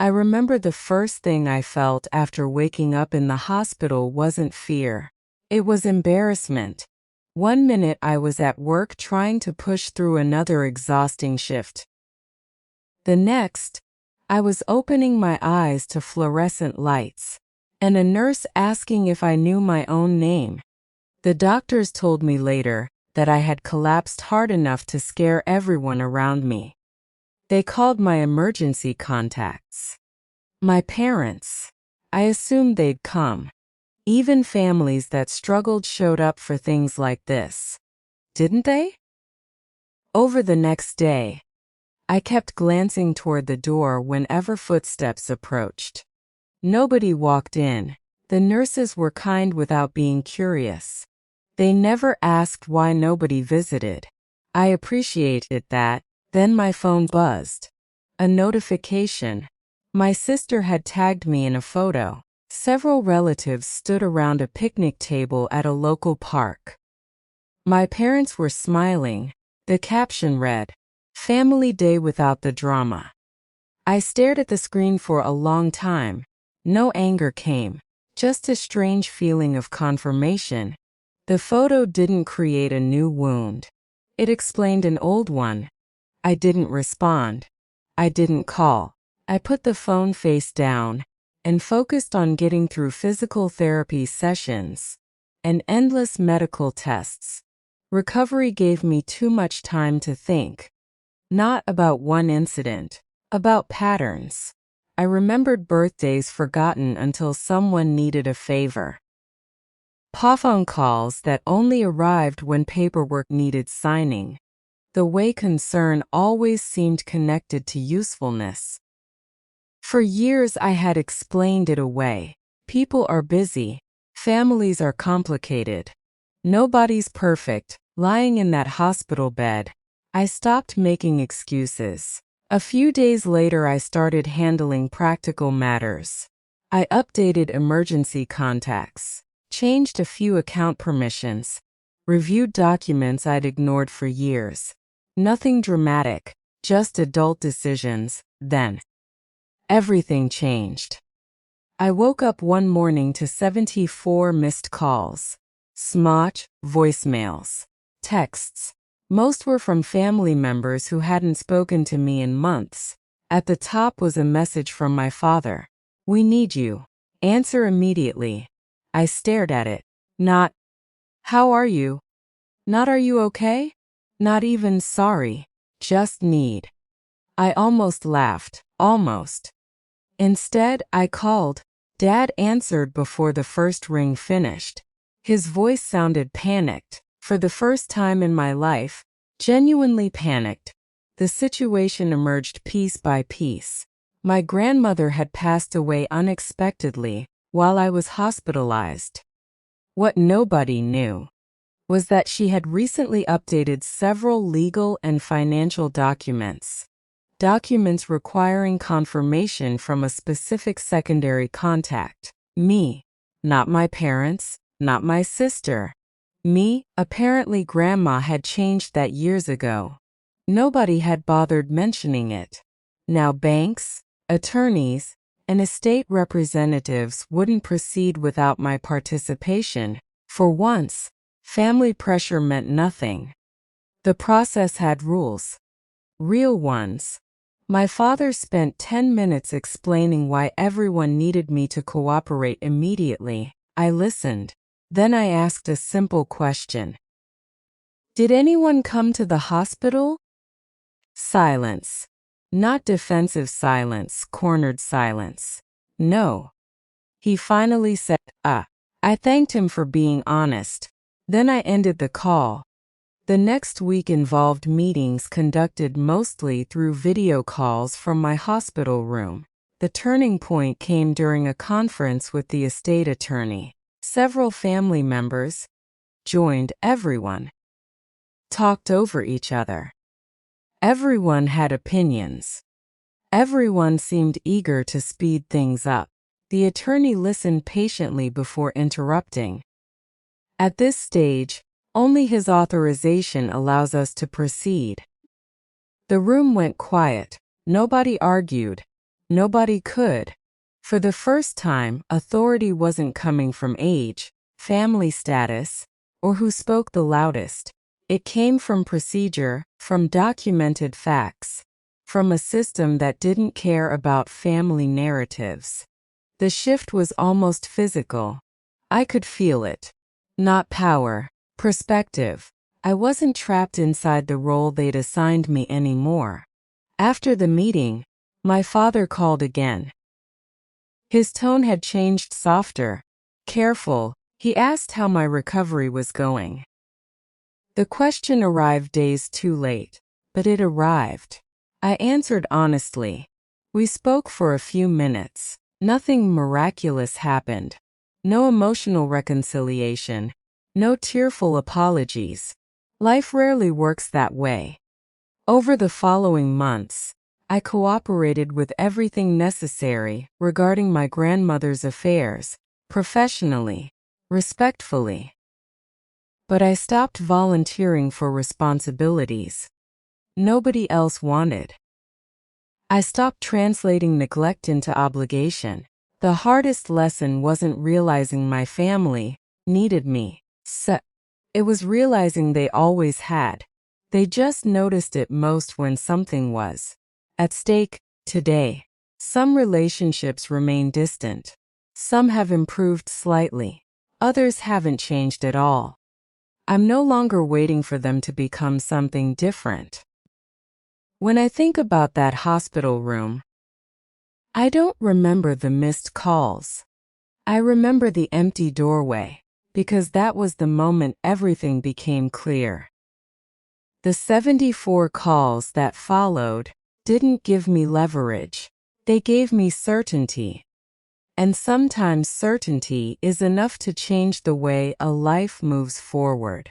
I remember the first thing I felt after waking up in the hospital wasn't fear. It was embarrassment. One minute I was at work trying to push through another exhausting shift. The next, I was opening my eyes to fluorescent lights, and a nurse asking if I knew my own name. The doctors told me later that I had collapsed hard enough to scare everyone around me. They called my emergency contacts. My parents. I assumed they'd come. Even families that struggled showed up for things like this. Didn't they? Over the next day, I kept glancing toward the door whenever footsteps approached. Nobody walked in. The nurses were kind without being curious. They never asked why nobody visited. I appreciated that. Then my phone buzzed. A notification. My sister had tagged me in a photo. Several relatives stood around a picnic table at a local park. My parents were smiling. The caption read, "Family Day without the drama." I stared at the screen for a long time. No anger came, just a strange feeling of confirmation. The photo didn't create a new wound. It explained an old one. I didn't respond. I didn't call. I put the phone face down and focused on getting through physical therapy sessions and endless medical tests. Recovery gave me too much time to think. Not about one incident, about patterns. I remembered birthdays forgotten until someone needed a favor. Phone calls that only arrived when paperwork needed signing. The way concern always seemed connected to usefulness. For years I had explained it away. People are busy. Families are complicated. Nobody's perfect. Lying in that hospital bed, I stopped making excuses. A few days later I started handling practical matters. I updated emergency contacts, changed a few account permissions, reviewed documents I'd ignored for years. Nothing dramatic, just adult decisions. Then, everything changed. I woke up one morning to 74 missed calls, smart voicemails, texts. Most were from family members who hadn't spoken to me in months. At the top was a message from my father. "We need you. Answer immediately." I stared at it. Not, "How are you?" Not, "Are you okay?" Not even sorry. Just need. I almost laughed. Almost. Instead, I called. Dad answered before the first ring finished. His voice sounded panicked. For the first time in my life, genuinely panicked. The situation emerged piece by piece. My grandmother had passed away unexpectedly while I was hospitalized. What nobody knew was that she had recently updated several legal and financial documents. Documents requiring confirmation from a specific secondary contact. Me. Not my parents, not my sister. Me. Apparently Grandma had changed that years ago. Nobody had bothered mentioning it. Now banks, attorneys, and estate representatives wouldn't proceed without my participation. For once, family pressure meant nothing. The process had rules. Real ones. My father spent 10 minutes explaining why everyone needed me to cooperate immediately. I listened. Then I asked a simple question. "Did anyone come to the hospital?" Silence. Not defensive silence, cornered silence. "No." He finally said, I thanked him for being honest. Then I ended the call. The next week involved meetings conducted mostly through video calls from my hospital room. The turning point came during a conference with the estate attorney. Several family members joined. Everyone talked over each other. Everyone had opinions. Everyone seemed eager to speed things up. The attorney listened patiently before interrupting. At this stage, only his authorization allows us to proceed. The room went quiet. Nobody argued. Nobody could. For the first time, authority wasn't coming from age, family status, or who spoke the loudest. It came from procedure, from documented facts, from a system that didn't care about family narratives. The shift was almost physical. I could feel it. Not power, perspective. I wasn't trapped inside the role they'd assigned me anymore. After the meeting, my father called again. His tone had changed, softer, careful. He asked how my recovery was going. The question arrived days too late, but it arrived. I answered honestly. We spoke for a few minutes. Nothing miraculous happened. No emotional reconciliation. No tearful apologies. Life rarely works that way. Over the following months, I cooperated with everything necessary regarding my grandmother's affairs, professionally, respectfully. But I stopped volunteering for responsibilities nobody else wanted. I stopped translating neglect into obligation. The hardest lesson wasn't realizing my family needed me. It was realizing they always had. They just noticed it most when something was at stake. Today, some relationships remain distant. Some have improved slightly. Others haven't changed at all. I'm no longer waiting for them to become something different. When I think about that hospital room, I don't remember the missed calls. I remember the empty doorway, because that was the moment everything became clear. The 74 calls that followed didn't give me leverage. They gave me certainty. And sometimes certainty is enough to change the way a life moves forward.